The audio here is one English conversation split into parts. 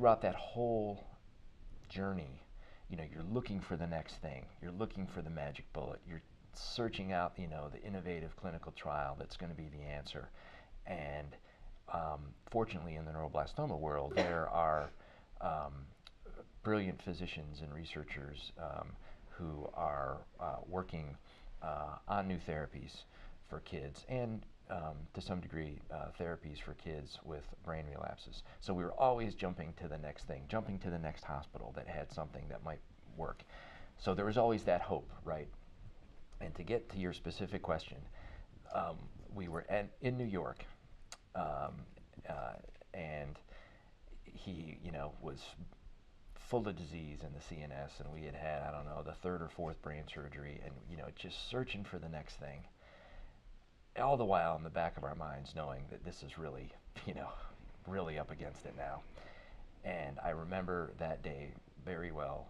throughout that whole journey, you know, you're looking for the next thing. You're looking for the magic bullet. You're searching out, you know, the innovative clinical trial that's going to be the answer. And fortunately, in the neuroblastoma world, there are brilliant physicians and researchers who are working on new therapies for kids and to some degree therapies for kids with brain relapses. So we were always jumping to the next thing, jumping to the next hospital that had something that might work. So there was always that hope, right? And to get to your specific question, we were in New York, um, and he, you know, was full of disease in the CNS, and we had had, I don't know, the third or fourth brain surgery, and, you know, just searching for the next thing. All the while in the back of our minds knowing that this is really, you know, really up against it now. And I remember that day very well.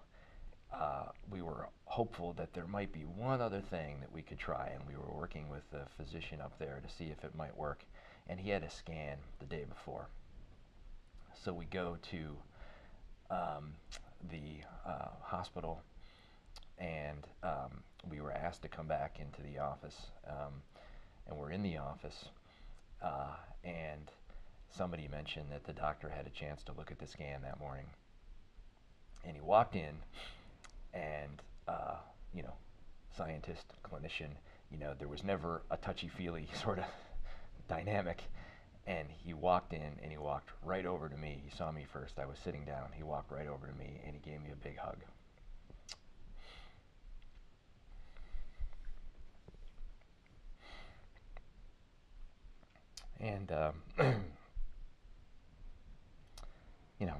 We were hopeful that there might be one other thing that we could try, and we were working with the physician up there to see if it might work. And he had a scan the day before. So we go to the hospital, and we were asked to come back into the office. And we're in the office, and somebody mentioned that the doctor had a chance to look at the scan that morning. And he walked in, and, you know, scientist, clinician, you know, there was never a touchy-feely sort of dynamic. And he walked in, and he walked right over to me. He saw me first. I was sitting down. He walked right over to me, and he gave me a big hug. And, you know,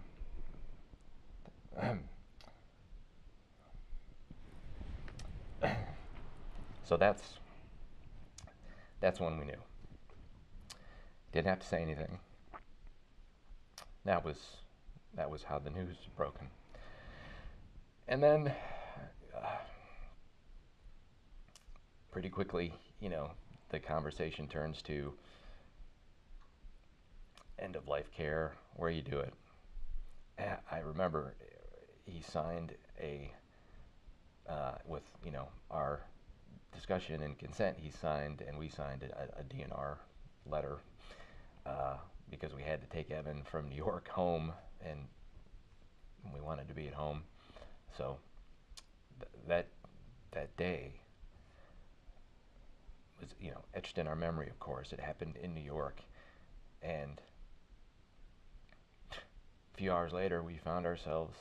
so that's when we knew. Didn't have to say anything. That was how the news was broken. And then, pretty quickly, you know, the conversation turns to end of life care, where you do it. I remember he signed a with, you know, our discussion and consent. He signed, and we signed a DNR letter because we had to take Evan from New York home, and we wanted to be at home. So that day was, you know, etched in our memory. Of course, it happened in New York, and a few hours later, we found ourselves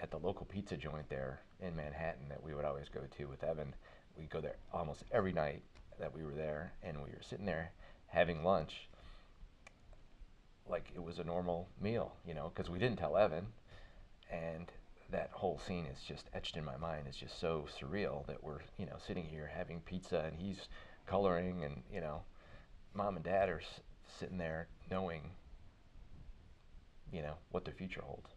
at the local pizza joint there in Manhattan that we would always go to with Evan. We'd go there almost every night that we were there, and we were sitting there having lunch like it was a normal meal, you know, because we didn't tell Evan. And that whole scene is just etched in my mind. It's just so surreal that we're, you know, sitting here having pizza, and he's coloring, and, you know, mom and dad are sitting there knowing, you know, what their future holds.